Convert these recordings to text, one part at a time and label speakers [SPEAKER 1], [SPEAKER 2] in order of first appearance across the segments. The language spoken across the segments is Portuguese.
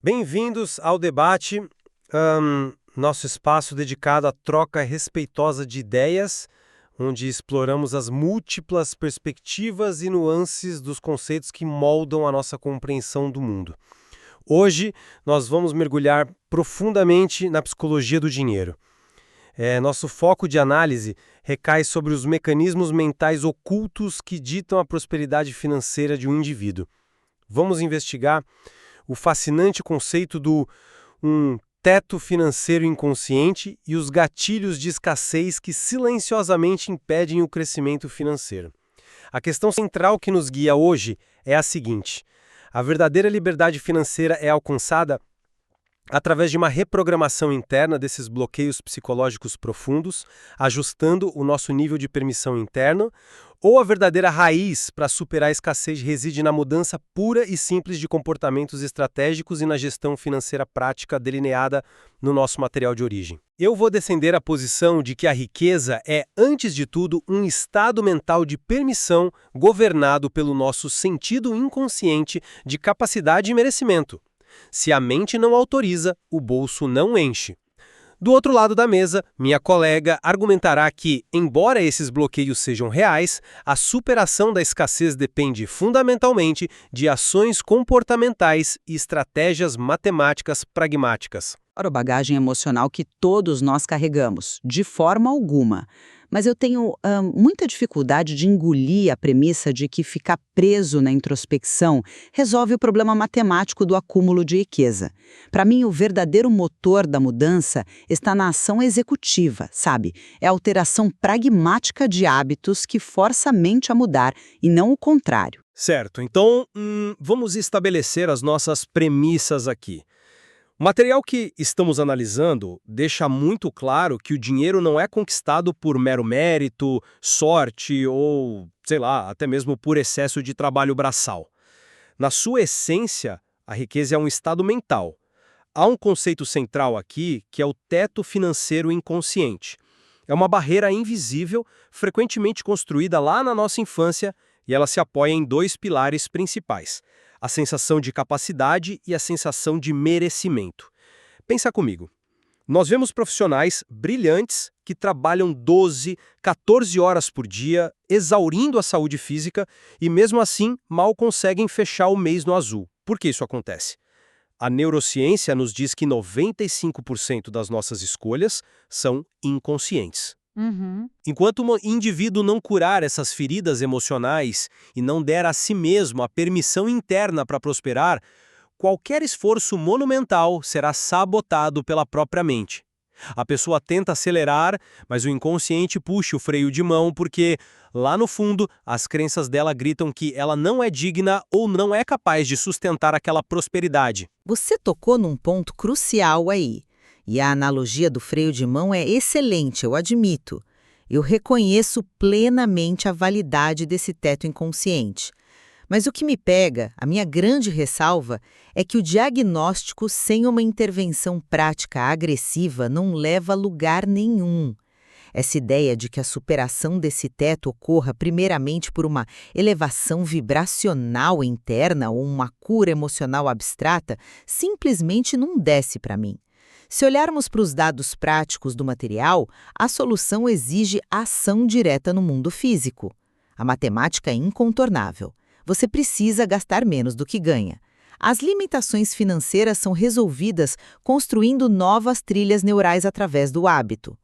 [SPEAKER 1] Bem-vindos ao debate, nosso espaço dedicado à troca respeitosa de ideias, onde exploramos as múltiplas perspectivas e nuances dos conceitos que moldam a nossa compreensão do mundo. Hoje, nós vamos mergulhar profundamente na psicologia do dinheiro. Nosso foco de análise recai sobre os mecanismos mentais ocultos que ditam a prosperidade financeira de um indivíduo. Vamos investigar o fascinante conceito do teto financeiro inconsciente e os gatilhos de escassez que silenciosamente impedem o crescimento financeiro. A questão central que nos guia hoje é a seguinte: a verdadeira liberdade financeira é alcançada através de uma reprogramação interna desses bloqueios psicológicos profundos, ajustando o nosso nível de permissão interno, ou a verdadeira raiz para superar a escassez reside na mudança pura e simples de comportamentos estratégicos e na gestão financeira prática delineada no nosso material de origem. Eu vou defender a posição de que a riqueza é, antes de tudo, um estado mental de permissão governado pelo nosso sentido inconsciente de capacidade e merecimento. Se a mente não autoriza, o bolso não enche. Do outro lado da mesa, minha colega argumentará que, embora esses bloqueios sejam reais, a superação da escassez depende fundamentalmente de ações comportamentais e estratégias matemáticas pragmáticas.
[SPEAKER 2] Para a bagagem emocional que todos nós carregamos, de forma alguma. Mas eu tenho muita dificuldade de engolir a premissa de que ficar preso na introspecção resolve o problema matemático do acúmulo de riqueza. Para mim, o verdadeiro motor da mudança está na ação executiva, sabe? É a alteração pragmática de hábitos que força a mente a mudar e não o contrário.
[SPEAKER 1] Certo, então vamos estabelecer as nossas premissas aqui. O material que estamos analisando deixa muito claro que o dinheiro não é conquistado por mero mérito, sorte ou, sei lá, até mesmo por excesso de trabalho braçal. Na sua essência, a riqueza é um estado mental. Há um conceito central aqui que é o teto financeiro inconsciente. É uma barreira invisível, frequentemente construída lá na nossa infância, e ela se apoia em dois pilares principais: a sensação de capacidade e a sensação de merecimento. Pensa comigo. Nós vemos profissionais brilhantes que trabalham 12, 14 horas por dia, exaurindo a saúde física e, mesmo assim, mal conseguem fechar o mês no azul. Por que isso acontece? A neurociência nos diz que 95% das nossas escolhas são inconscientes. Enquanto um indivíduo não curar essas feridas emocionais e não der a si mesmo a permissão interna para prosperar, qualquer esforço monumental será sabotado pela própria mente. A pessoa tenta acelerar, mas o inconsciente puxa o freio de mão porque, lá no fundo, as crenças dela gritam que ela não é digna ou não é capaz de sustentar aquela prosperidade.
[SPEAKER 2] Você tocou num ponto crucial aí. E a analogia do freio de mão é excelente, eu admito. Eu reconheço plenamente a validade desse teto inconsciente. Mas o que me pega, a minha grande ressalva, é que o diagnóstico sem uma intervenção prática agressiva não leva a lugar nenhum. Essa ideia de que a superação desse teto ocorra primeiramente por uma elevação vibracional interna ou uma cura emocional abstrata simplesmente não desce para mim. Se olharmos para os dados práticos do material, a solução exige ação direta no mundo físico. A matemática é incontornável. Você precisa gastar menos do que ganha. As limitações financeiras são resolvidas construindo novas trilhas neurais através do hábito.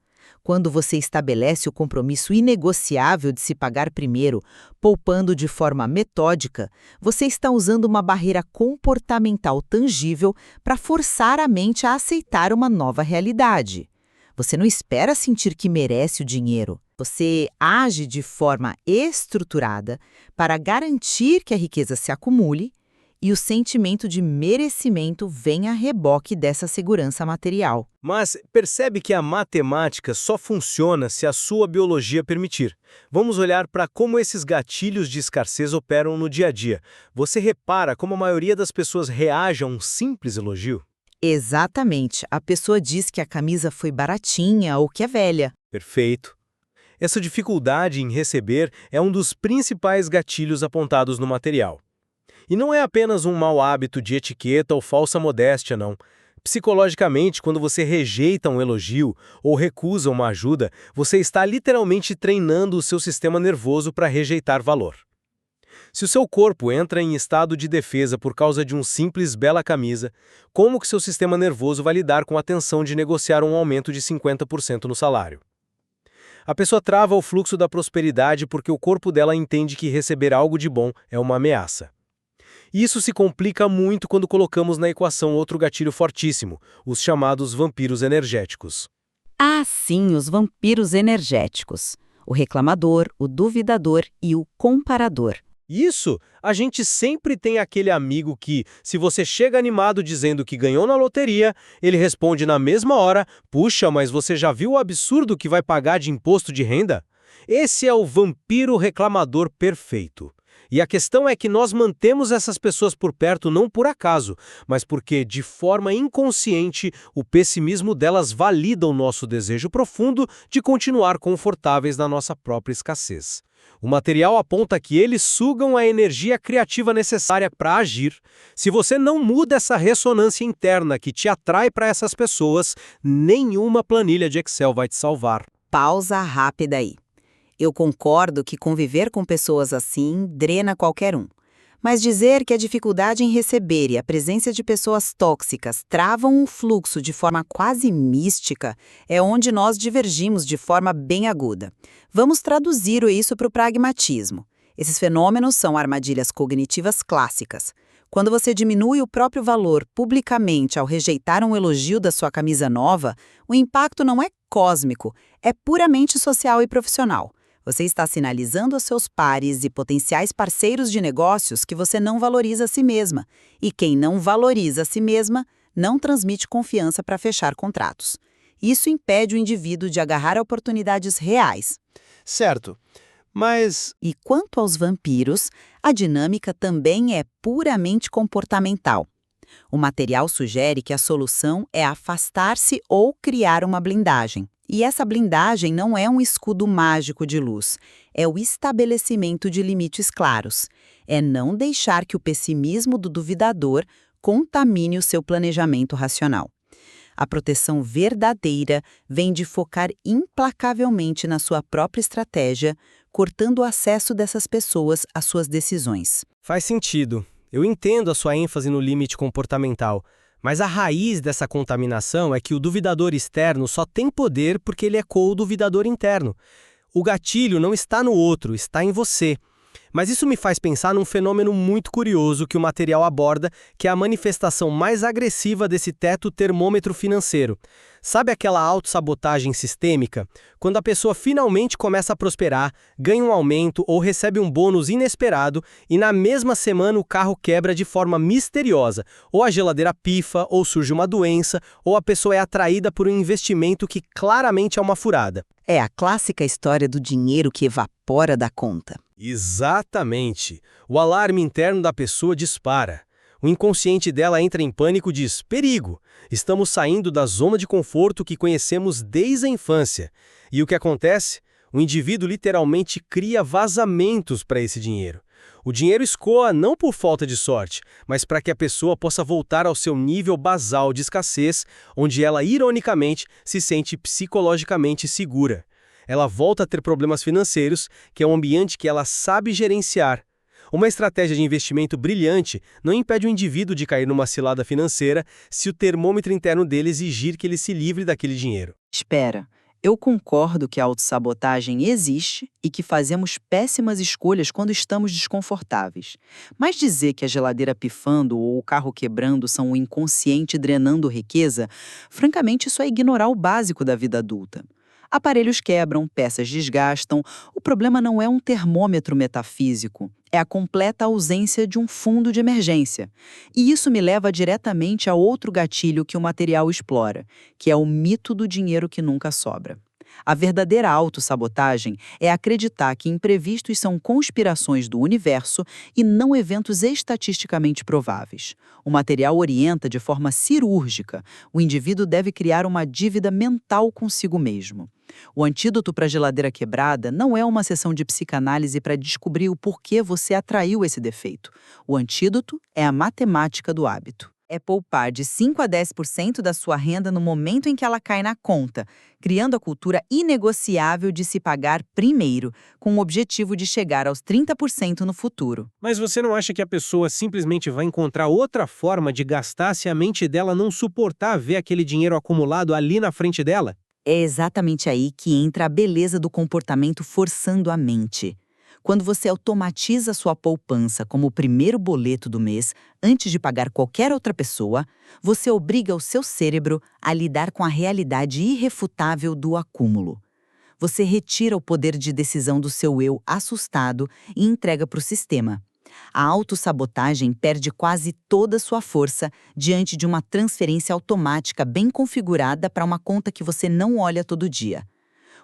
[SPEAKER 2] Quando você estabelece o compromisso inegociável de se pagar primeiro, poupando de forma metódica, você está usando uma barreira comportamental tangível para forçar a mente a aceitar uma nova realidade. Você não espera sentir que merece o dinheiro. Você age de forma estruturada para garantir que a riqueza se acumule e o sentimento de merecimento vem a reboque dessa segurança material.
[SPEAKER 1] Mas percebe que a matemática só funciona se a sua biologia permitir. Vamos olhar para como esses gatilhos de escassez operam no dia a dia. Você repara como a maioria das pessoas reage a um simples elogio?
[SPEAKER 2] Exatamente. A pessoa diz que a camisa foi baratinha ou que é velha.
[SPEAKER 1] Perfeito. Essa dificuldade em receber é um dos principais gatilhos apontados no material. E não é apenas um mau hábito de etiqueta ou falsa modéstia, não. Psicologicamente, quando você rejeita um elogio ou recusa uma ajuda, você está literalmente treinando o seu sistema nervoso para rejeitar valor. Se o seu corpo entra em estado de defesa por causa de um simples bela camisa, como que seu sistema nervoso vai lidar com a tensão de negociar um aumento de 50% no salário? A pessoa trava o fluxo da prosperidade porque o corpo dela entende que receber algo de bom é uma ameaça. Isso se complica muito quando colocamos na equação outro gatilho fortíssimo, os chamados vampiros energéticos.
[SPEAKER 2] Ah, sim, os vampiros energéticos. O reclamador, o duvidador e o comparador.
[SPEAKER 1] Isso, a gente sempre tem aquele amigo que, se você chega animado dizendo que ganhou na loteria, ele responde na mesma hora: "Puxa, mas você já viu o absurdo que vai pagar de imposto de renda?" Esse é o vampiro reclamador perfeito. E a questão é que nós mantemos essas pessoas por perto não por acaso, mas porque, de forma inconsciente, o pessimismo delas valida o nosso desejo profundo de continuar confortáveis na nossa própria escassez. O material aponta que eles sugam a energia criativa necessária para agir. Se você não muda essa ressonância interna que te atrai para essas pessoas, nenhuma planilha de Excel vai te salvar.
[SPEAKER 2] Pausa rápida aí. Eu concordo que conviver com pessoas assim drena qualquer um. Mas dizer que a dificuldade em receber e a presença de pessoas tóxicas travam o fluxo de forma quase mística é onde nós divergimos de forma bem aguda. Vamos traduzir isso para o pragmatismo. Esses fenômenos são armadilhas cognitivas clássicas. Quando você diminui o próprio valor publicamente ao rejeitar um elogio da sua camisa nova, o impacto não é cósmico, é puramente social e profissional. Você está sinalizando aos seus pares e potenciais parceiros de negócios que você não valoriza a si mesma. E quem não valoriza a si mesma não transmite confiança para fechar contratos. Isso impede o indivíduo de agarrar oportunidades reais.
[SPEAKER 1] Certo, mas...
[SPEAKER 2] E quanto aos vampiros, a dinâmica também é puramente comportamental. O material sugere que a solução é afastar-se ou criar uma blindagem. E essa blindagem não é um escudo mágico de luz, é o estabelecimento de limites claros. É não deixar que o pessimismo do duvidador contamine o seu planejamento racional. A proteção verdadeira vem de focar implacavelmente na sua própria estratégia, cortando o acesso dessas pessoas às suas decisões.
[SPEAKER 1] Faz sentido. Eu entendo a sua ênfase no limite comportamental. Mas a raiz dessa contaminação é que o duvidador externo só tem poder porque ele ecoa o duvidador interno. O gatilho não está no outro, está em você. Mas isso me faz pensar num fenômeno muito curioso que o material aborda, que é a manifestação mais agressiva desse teto termômetro financeiro. Sabe aquela autossabotagem sistêmica? Quando a pessoa finalmente começa a prosperar, ganha um aumento ou recebe um bônus inesperado e na mesma semana o carro quebra de forma misteriosa, ou a geladeira pifa, ou surge uma doença, ou a pessoa é atraída por um investimento que claramente é uma furada.
[SPEAKER 2] É a clássica história do dinheiro que evapora da conta.
[SPEAKER 1] Exatamente. O alarme interno da pessoa dispara. O inconsciente dela entra em pânico e diz: perigo! Estamos saindo da zona de conforto que conhecemos desde a infância. E o que acontece? O indivíduo literalmente cria vazamentos para esse dinheiro. O dinheiro escoa não por falta de sorte, mas para que a pessoa possa voltar ao seu nível basal de escassez, onde ela, ironicamente, se sente psicologicamente segura. Ela volta a ter problemas financeiros, que é um ambiente que ela sabe gerenciar. Uma estratégia de investimento brilhante não impede o indivíduo de cair numa cilada financeira se o termômetro interno dele exigir que ele se livre daquele dinheiro.
[SPEAKER 2] Espera, eu concordo que a autossabotagem existe e que fazemos péssimas escolhas quando estamos desconfortáveis. Mas dizer que a geladeira pifando ou o carro quebrando são o inconsciente drenando riqueza, francamente isso é ignorar o básico da vida adulta. Aparelhos quebram, peças desgastam. O problema não é um termômetro metafísico, é a completa ausência de um fundo de emergência. E isso me leva diretamente a outro gatilho que o material explora, que é o mito do dinheiro que nunca sobra.
[SPEAKER 3] A verdadeira autossabotagem é acreditar que imprevistos são conspirações do universo e não eventos estatisticamente prováveis. O material orienta de forma cirúrgica. O indivíduo deve criar uma dívida mental consigo mesmo. O antídoto para a geladeira quebrada não é uma sessão de psicanálise para descobrir o porquê você atraiu esse defeito. O antídoto é a matemática do hábito. É poupar de 5 a 10% da sua renda no momento em que ela cai na conta, criando a cultura inegociável de se pagar primeiro, com o objetivo de chegar aos 30% no futuro.
[SPEAKER 1] Mas você não acha que a pessoa simplesmente vai encontrar outra forma de gastar se a mente dela não suportar ver aquele dinheiro acumulado ali na frente dela?
[SPEAKER 3] É exatamente aí que entra a beleza do comportamento forçando a mente. Quando você automatiza sua poupança como o primeiro boleto do mês, antes de pagar qualquer outra pessoa, você obriga o seu cérebro a lidar com a realidade irrefutável do acúmulo. Você retira o poder de decisão do seu eu assustado e entrega para o sistema. A autossabotagem perde quase toda sua força diante de uma transferência automática bem configurada para uma conta que você não olha todo dia.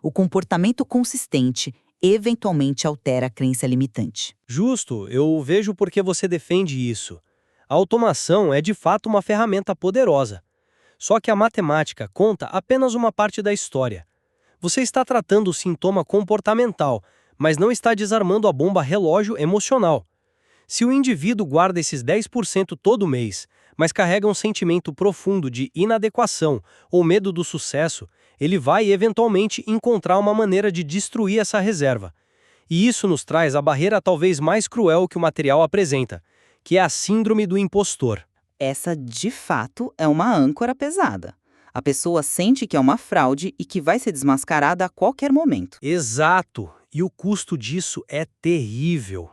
[SPEAKER 3] O comportamento consistente eventualmente altera a crença limitante.
[SPEAKER 1] Justo, eu vejo por que você defende isso. A automação é de fato uma ferramenta poderosa. Só que a matemática conta apenas uma parte da história. Você está tratando o sintoma comportamental, mas não está desarmando a bomba relógio emocional. Se o indivíduo guarda esses 10% todo mês, mas carrega um sentimento profundo de inadequação ou medo do sucesso, ele vai eventualmente encontrar uma maneira de destruir essa reserva. E isso nos traz a barreira talvez mais cruel que o material apresenta, que é a síndrome do impostor.
[SPEAKER 3] Essa, de fato, é uma âncora pesada. A pessoa sente que é uma fraude e que vai ser desmascarada a qualquer momento.
[SPEAKER 1] Exato! E o custo disso é terrível.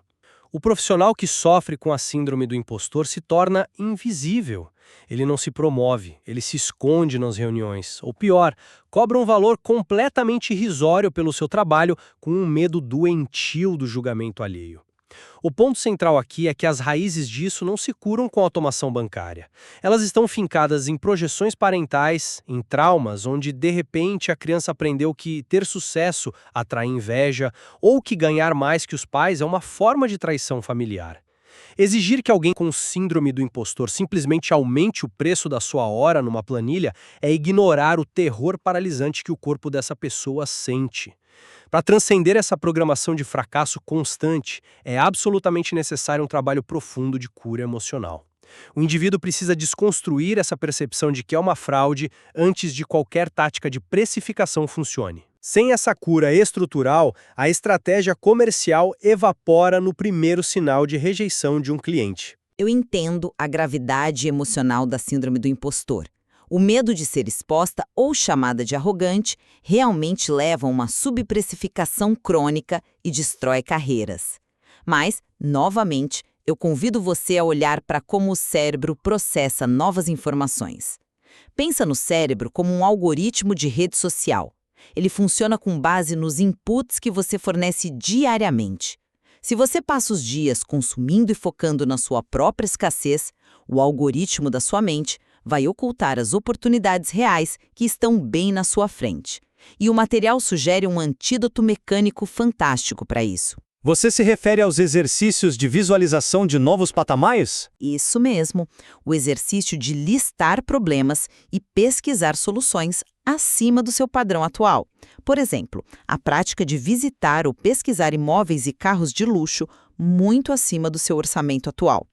[SPEAKER 1] O profissional que sofre com a síndrome do impostor se torna invisível. Ele não se promove, ele se esconde nas reuniões. Ou pior, cobra um valor completamente irrisório pelo seu trabalho com um medo doentio do julgamento alheio. O ponto central aqui é que as raízes disso não se curam com a automação bancária. Elas estão fincadas em projeções parentais, em traumas, onde de repente a criança aprendeu que ter sucesso atrai inveja ou que ganhar mais que os pais é uma forma de traição familiar. Exigir que alguém com síndrome do impostor simplesmente aumente o preço da sua hora numa planilha é ignorar o terror paralisante que o corpo dessa pessoa sente. Para transcender essa programação de fracasso constante, é absolutamente necessário um trabalho profundo de cura emocional. O indivíduo precisa desconstruir essa percepção de que é uma fraude antes de qualquer tática de precificação funcione. Sem essa cura estrutural, a estratégia comercial evapora no primeiro sinal de rejeição de um cliente.
[SPEAKER 2] Eu entendo a gravidade emocional da síndrome do impostor. O medo de ser exposta ou chamada de arrogante realmente leva a uma subprecificação crônica e destrói carreiras. Mas, novamente, eu convido você a olhar para como o cérebro processa novas informações. Pensa no cérebro como um algoritmo de rede social. Ele funciona com base nos inputs que você fornece diariamente. Se você passa os dias consumindo e focando na sua própria escassez, o algoritmo da sua mente vai ocultar as oportunidades reais que estão bem na sua frente. E o material sugere um antídoto mecânico fantástico para isso.
[SPEAKER 1] Você se refere aos exercícios de visualização de novos patamares?
[SPEAKER 2] Isso mesmo, o exercício de listar problemas e pesquisar soluções acima do seu padrão atual. Por exemplo, a prática de visitar ou pesquisar imóveis e carros de luxo muito acima do seu orçamento atual.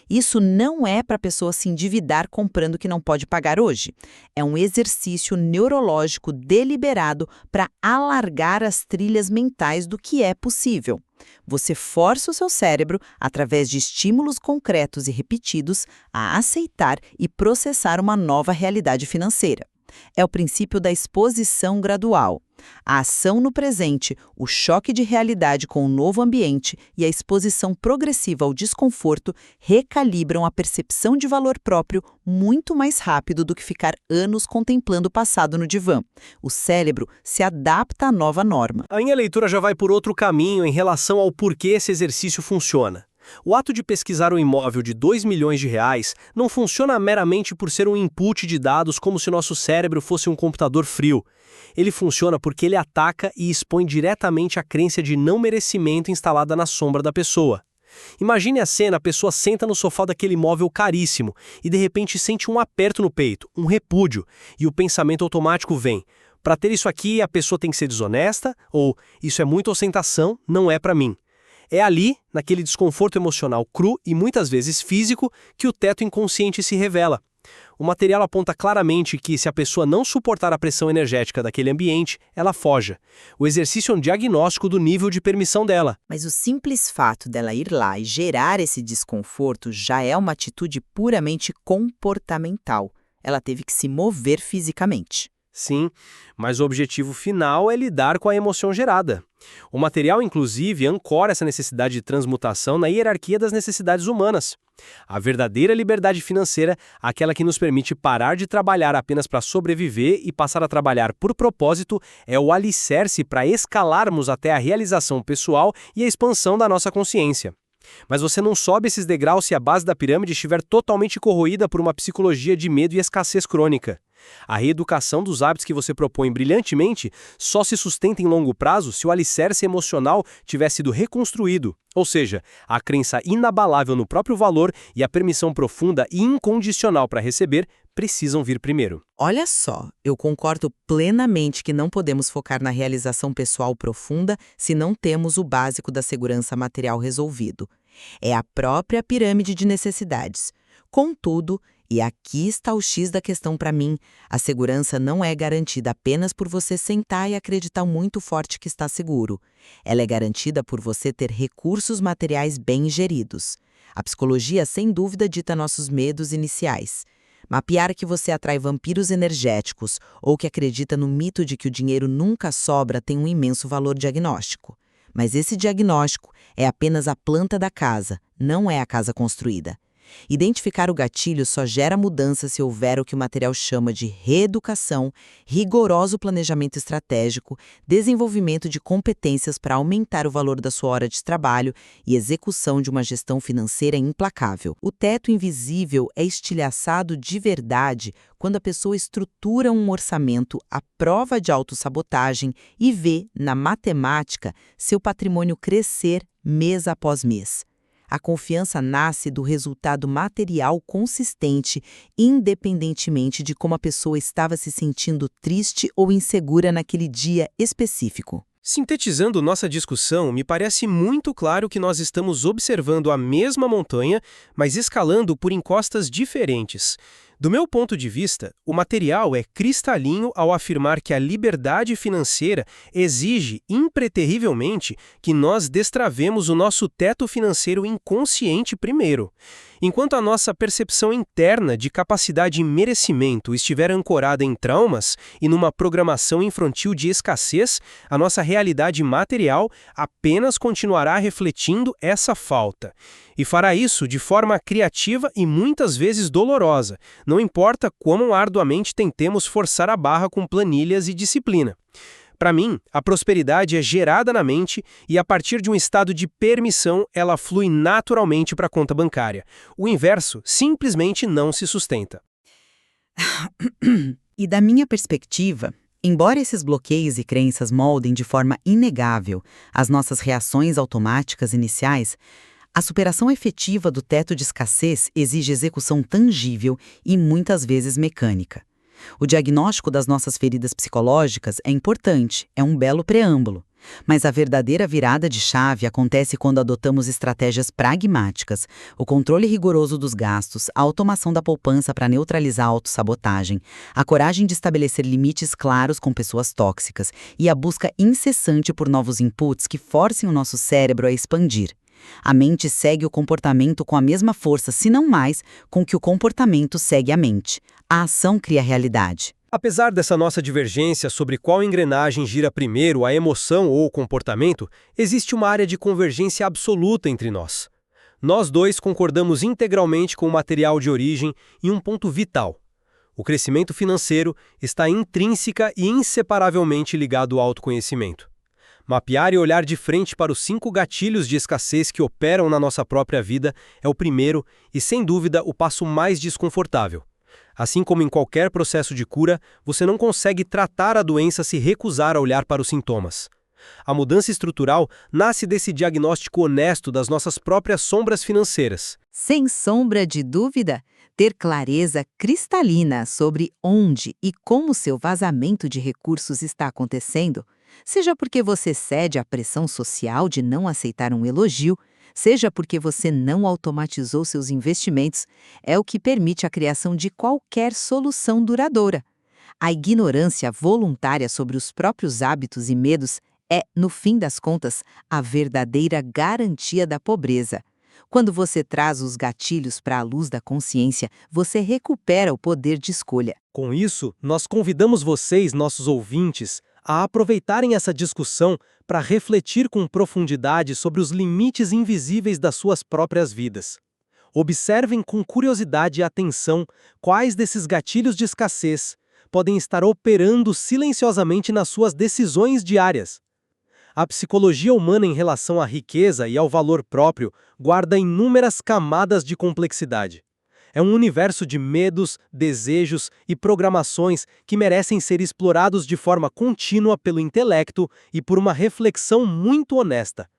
[SPEAKER 2] Isso não é para a pessoa se endividar comprando o que não pode pagar hoje. É um exercício neurológico deliberado para alargar as trilhas mentais do que é possível. Você força o seu cérebro, através de estímulos concretos e repetidos, a aceitar e processar uma nova realidade financeira. É o princípio da exposição gradual. A ação no presente, o choque de realidade com o novo ambiente e a exposição progressiva ao desconforto recalibram a percepção de valor próprio muito mais rápido do que ficar anos contemplando o passado no divã. O cérebro se adapta à nova norma.
[SPEAKER 1] A minha leitura já vai por outro caminho em relação ao porquê esse exercício funciona.
[SPEAKER 4] O ato de pesquisar um imóvel de R$ 2 milhões não funciona meramente por ser um input de dados como se nosso cérebro fosse um computador frio. Ele funciona porque ele ataca e expõe diretamente a crença de não merecimento instalada na sombra da pessoa. Imagine a cena: a pessoa senta no sofá daquele imóvel caríssimo e de repente sente um aperto no peito, um repúdio, e o pensamento automático vem: para ter isso aqui, a pessoa tem que ser desonesta, ou isso é muita ostentação, não é para mim. É ali, naquele desconforto emocional cru e muitas vezes físico, que o teto inconsciente se revela. O material aponta claramente que, se a pessoa não suportar a pressão energética daquele ambiente, ela foja. O exercício é um diagnóstico do nível de permissão dela.
[SPEAKER 2] Mas o simples fato dela ir lá e gerar esse desconforto já é uma atitude puramente comportamental. Ela teve que se mover fisicamente.
[SPEAKER 4] Sim, mas o objetivo final é lidar com a emoção gerada. O material, inclusive, ancora essa necessidade de transmutação na hierarquia das necessidades humanas. A verdadeira liberdade financeira, aquela que nos permite parar de trabalhar apenas para sobreviver e passar a trabalhar por propósito, é o alicerce para escalarmos até a realização pessoal e a expansão da nossa consciência. Mas você não sobe esses degraus se a base da pirâmide estiver totalmente corroída por uma psicologia de medo e escassez crônica. A reeducação dos hábitos que você propõe brilhantemente só se sustenta em longo prazo se o alicerce emocional tiver sido reconstruído, ou seja, a crença inabalável no próprio valor e a permissão profunda e incondicional para receber precisam vir primeiro.
[SPEAKER 2] Olha só, eu concordo plenamente que não podemos focar na realização pessoal profunda se não temos o básico da segurança material resolvido. É a própria pirâmide de necessidades. Contudo, e aqui está o X da questão para mim, a segurança não é garantida apenas por você sentar e acreditar muito forte que está seguro. Ela é garantida por você ter recursos materiais bem geridos. A psicologia, sem dúvida, dita nossos medos iniciais. Mapear que você atrai vampiros energéticos ou que acredita no mito de que o dinheiro nunca sobra tem um imenso valor diagnóstico. Mas esse diagnóstico é apenas a planta da casa, não é a casa construída. Identificar o gatilho só gera mudança se houver o que o material chama de reeducação, rigoroso planejamento estratégico, desenvolvimento de competências para aumentar o valor da sua hora de trabalho e execução de uma gestão financeira implacável. O teto invisível é estilhaçado de verdade quando a pessoa estrutura um orçamento à prova de autossabotagem e vê, na matemática, seu patrimônio crescer mês após mês. A confiança nasce do resultado material consistente, independentemente de como a pessoa estava se sentindo triste ou insegura naquele dia específico.
[SPEAKER 1] Sintetizando nossa discussão, me parece muito claro que nós estamos observando a mesma montanha, mas escalando por encostas diferentes. Do meu ponto de vista, o material é cristalino ao afirmar que a liberdade financeira exige, impreterivelmente, que nós destravemos o nosso teto financeiro inconsciente primeiro. Enquanto a nossa percepção interna de capacidade e merecimento estiver ancorada em traumas e numa programação infantil de escassez, a nossa realidade material apenas continuará refletindo essa falta. E fará isso de forma criativa e muitas vezes dolorosa, não importa quão arduamente tentemos forçar a barra com planilhas e disciplina. Para mim, a prosperidade é gerada na mente e, a partir de um estado de permissão, ela flui naturalmente para a conta bancária. O inverso simplesmente não se sustenta.
[SPEAKER 2] E da minha perspectiva, embora esses bloqueios e crenças moldem de forma inegável as nossas reações automáticas iniciais, a superação efetiva do teto de escassez exige execução tangível e muitas vezes mecânica. O diagnóstico das nossas feridas psicológicas é importante, é um belo preâmbulo. Mas a verdadeira virada de chave acontece quando adotamos estratégias pragmáticas, o controle rigoroso dos gastos, a automação da poupança para neutralizar a autossabotagem, a coragem de estabelecer limites claros com pessoas tóxicas e a busca incessante por novos inputs que forcem o nosso cérebro a expandir. A mente segue o comportamento com a mesma força, se não mais, com que o comportamento segue a mente. A ação cria a realidade.
[SPEAKER 1] Apesar dessa nossa divergência sobre qual engrenagem gira primeiro, a emoção ou o comportamento, existe uma área de convergência absoluta entre nós. Nós dois concordamos integralmente com o material de origem em um ponto vital. O crescimento financeiro está intrínseca e inseparavelmente ligado ao autoconhecimento.
[SPEAKER 4] Mapear e olhar de frente para os 5 gatilhos de escassez que operam na nossa própria vida é o primeiro e, sem dúvida, o passo mais desconfortável. Assim como em qualquer processo de cura, você não consegue tratar a doença se recusar a olhar para os sintomas. A mudança estrutural nasce desse diagnóstico honesto das nossas próprias sombras financeiras.
[SPEAKER 3] Sem sombra de dúvida, ter clareza cristalina sobre onde e como seu vazamento de recursos está acontecendo, seja porque você cede à pressão social de não aceitar um elogio, seja porque você não automatizou seus investimentos, é o que permite a criação de qualquer solução duradoura. A ignorância voluntária sobre os próprios hábitos e medos é, no fim das contas, a verdadeira garantia da pobreza. Quando você traz os gatilhos para a luz da consciência, você recupera o poder de escolha.
[SPEAKER 4] Com isso, nós convidamos vocês, nossos ouvintes, a aproveitarem essa discussão para refletir com profundidade sobre os limites invisíveis das suas próprias vidas. Observem com curiosidade e atenção quais desses gatilhos de escassez podem estar operando silenciosamente nas suas decisões diárias. A psicologia humana em relação à riqueza e ao valor próprio guarda inúmeras camadas de complexidade. É um universo de medos, desejos e programações que merecem ser explorados de forma contínua pelo intelecto e por uma reflexão muito honesta.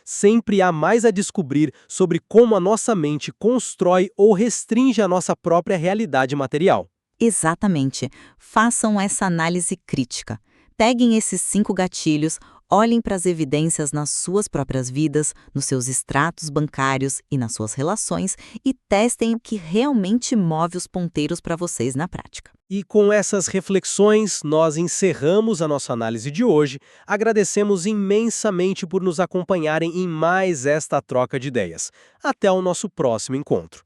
[SPEAKER 4] Sempre há mais a descobrir sobre como a nossa mente constrói ou restringe a nossa própria realidade material.
[SPEAKER 2] Exatamente. Façam essa análise crítica. Peguem esses 5 gatilhos, olhem para as evidências nas suas próprias vidas, nos seus extratos bancários e nas suas relações e testem o que realmente move os ponteiros para vocês na prática.
[SPEAKER 4] E com essas reflexões, nós encerramos a nossa análise de hoje. Agradecemos imensamente por nos acompanharem em mais esta troca de ideias. Até o nosso próximo encontro.